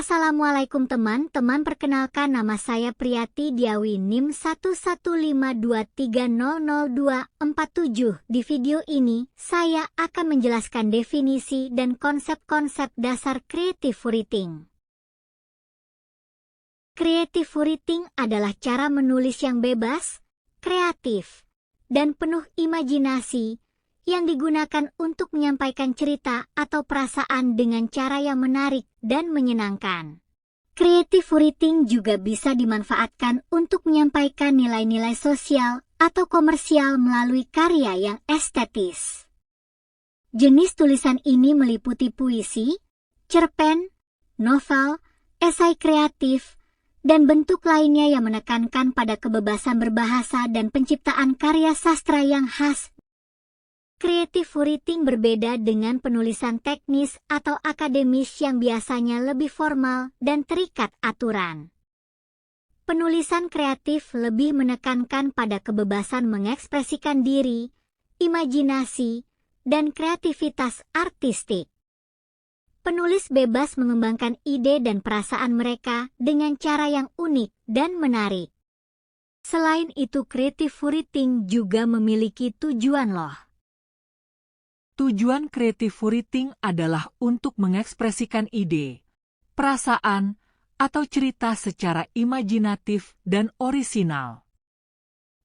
Assalamualaikum teman-teman, perkenalkan nama saya Priyati Diawi NIM 11523000247. Di video ini, saya akan menjelaskan definisi dan konsep-konsep dasar creative writing. Creative writing adalah cara menulis yang bebas, kreatif, dan penuh imajinasi yang digunakan untuk menyampaikan cerita atau perasaan dengan cara yang menarik dan menyenangkan. Creative writing juga bisa dimanfaatkan untuk menyampaikan nilai-nilai sosial atau komersial melalui karya yang estetis. Jenis tulisan ini meliputi puisi, cerpen, novel, esai kreatif, dan bentuk lainnya yang menekankan pada kebebasan berbahasa dan penciptaan karya sastra yang khas. Creative writing berbeda dengan penulisan teknis atau akademis yang biasanya lebih formal dan terikat aturan. Penulisan kreatif lebih menekankan pada kebebasan mengekspresikan diri, imajinasi, dan kreativitas artistik. Penulis bebas mengembangkan ide dan perasaan mereka dengan cara yang unik dan menarik. Selain itu, creative writing juga memiliki tujuan loh. Tujuan creative writing adalah untuk mengekspresikan ide, perasaan, atau cerita secara imajinatif dan orisinal.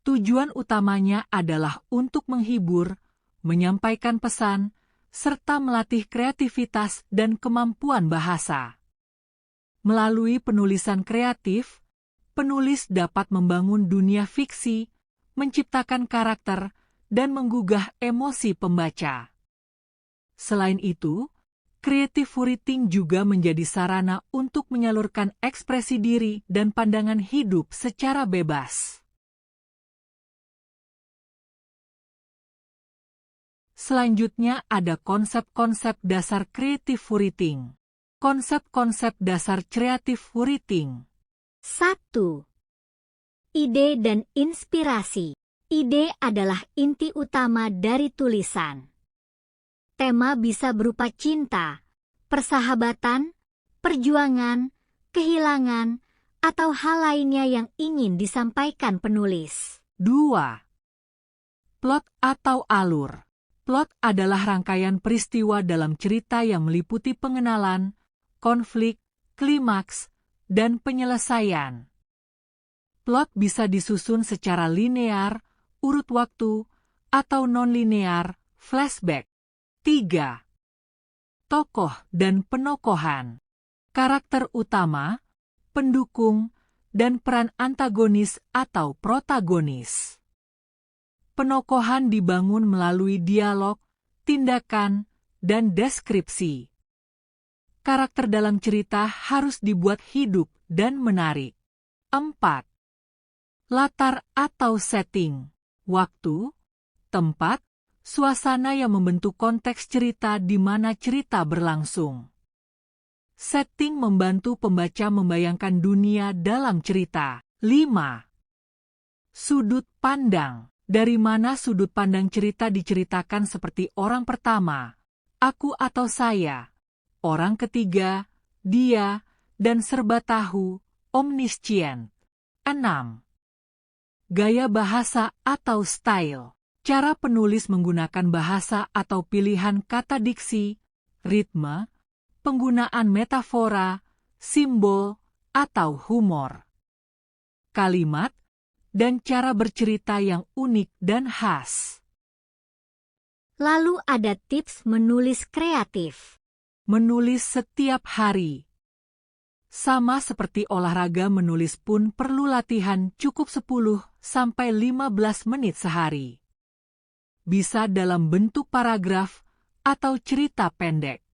Tujuan utamanya adalah untuk menghibur, menyampaikan pesan, serta melatih kreativitas dan kemampuan bahasa. Melalui penulisan kreatif, penulis dapat membangun dunia fiksi, menciptakan karakter, dan menggugah emosi pembaca. Selain itu, creative writing juga menjadi sarana untuk menyalurkan ekspresi diri dan pandangan hidup secara bebas. Selanjutnya ada konsep-konsep dasar creative writing. Konsep-konsep dasar creative writing. 1. Ide dan inspirasi. Ide adalah inti utama dari tulisan. Tema bisa berupa cinta, persahabatan, perjuangan, kehilangan, atau hal lainnya yang ingin disampaikan penulis. 2. Plot atau alur. Plot adalah rangkaian peristiwa dalam cerita yang meliputi pengenalan, konflik, klimaks, dan penyelesaian. Plot bisa disusun secara linear, urut waktu, atau non-linear, flashback. 3. Tokoh dan penokohan. Karakter utama, pendukung, dan peran antagonis atau protagonis. Penokohan dibangun melalui dialog, tindakan, dan deskripsi. Karakter dalam cerita harus dibuat hidup dan menarik. 4. Latar atau setting. Waktu, tempat, suasana yang membentuk konteks cerita di mana cerita berlangsung. Setting membantu pembaca membayangkan dunia dalam cerita. 5. Sudut pandang. Dari mana sudut pandang cerita diceritakan seperti orang pertama, aku atau saya, orang ketiga, dia, dan serba tahu, omniscient. 6. Gaya bahasa atau style. Cara penulis menggunakan bahasa atau pilihan kata diksi, ritme, penggunaan metafora, simbol, atau humor. Kalimat, dan cara bercerita yang unik dan khas. Lalu ada tips menulis kreatif. Menulis setiap hari. Sama seperti olahraga, menulis pun perlu latihan cukup 10-15 menit sehari. Bisa dalam bentuk paragraf atau cerita pendek.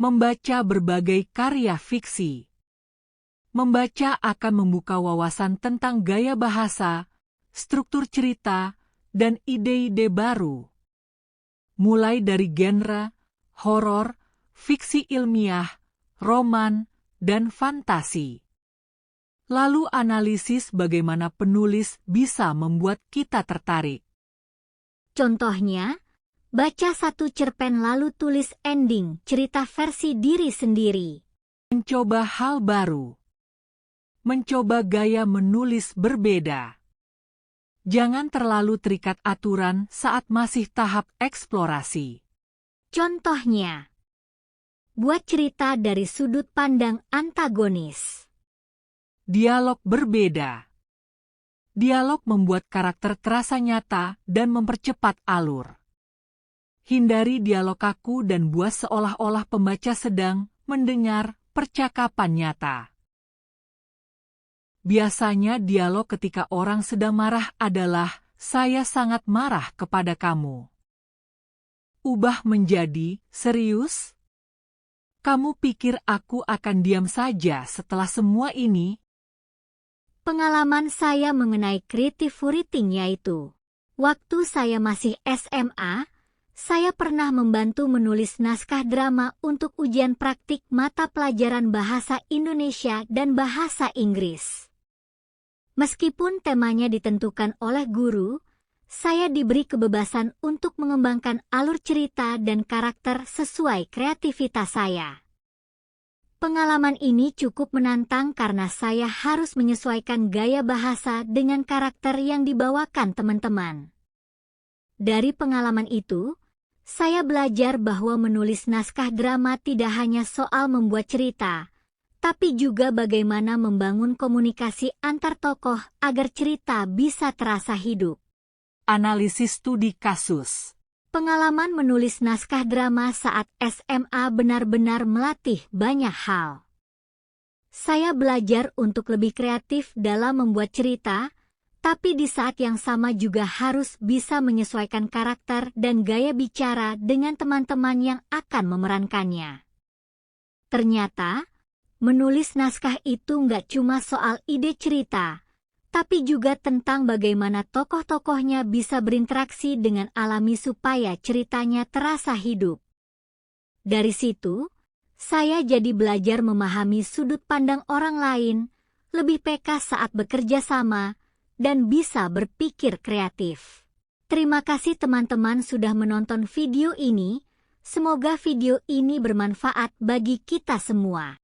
Membaca berbagai karya fiksi. Membaca akan membuka wawasan tentang gaya bahasa, struktur cerita, dan ide-ide baru. Mulai dari genre, horor, fiksi ilmiah, roman, dan fantasi. Lalu analisis bagaimana penulis bisa membuat kita tertarik. Contohnya, baca satu cerpen lalu tulis ending cerita versi diri sendiri. Mencoba hal baru. Mencoba gaya menulis berbeda. Jangan terlalu terikat aturan saat masih tahap eksplorasi. Contohnya, buat cerita dari sudut pandang antagonis. Dialog berbeda. Dialog membuat karakter terasa nyata dan mempercepat alur. Hindari dialog kaku dan buat seolah-olah pembaca sedang mendengar percakapan nyata. Biasanya dialog ketika orang sedang marah adalah, "Saya sangat marah kepada kamu." Ubah menjadi, "Serius? Kamu pikir aku akan diam saja setelah semua ini?" Pengalaman saya mengenai creative writing yaitu, waktu saya masih SMA, saya pernah membantu menulis naskah drama untuk ujian praktik mata pelajaran Bahasa Indonesia dan Bahasa Inggris. Meskipun temanya ditentukan oleh guru, saya diberi kebebasan untuk mengembangkan alur cerita dan karakter sesuai kreativitas saya. Pengalaman ini cukup menantang karena saya harus menyesuaikan gaya bahasa dengan karakter yang dibawakan teman-teman. Dari pengalaman itu, saya belajar bahwa menulis naskah drama tidak hanya soal membuat cerita, tapi juga bagaimana membangun komunikasi antar tokoh agar cerita bisa terasa hidup. Analisis studi kasus. Pengalaman menulis naskah drama saat SMA benar-benar melatih banyak hal. Saya belajar untuk lebih kreatif dalam membuat cerita, tapi di saat yang sama juga harus bisa menyesuaikan karakter dan gaya bicara dengan teman-teman yang akan memerankannya. Ternyata, menulis naskah itu nggak cuma soal ide cerita, tapi juga tentang bagaimana tokoh-tokohnya bisa berinteraksi dengan alami supaya ceritanya terasa hidup. Dari situ, saya jadi belajar memahami sudut pandang orang lain, lebih peka saat bekerja sama, dan bisa berpikir kreatif. Terima kasih teman-teman sudah menonton video ini, semoga video ini bermanfaat bagi kita semua.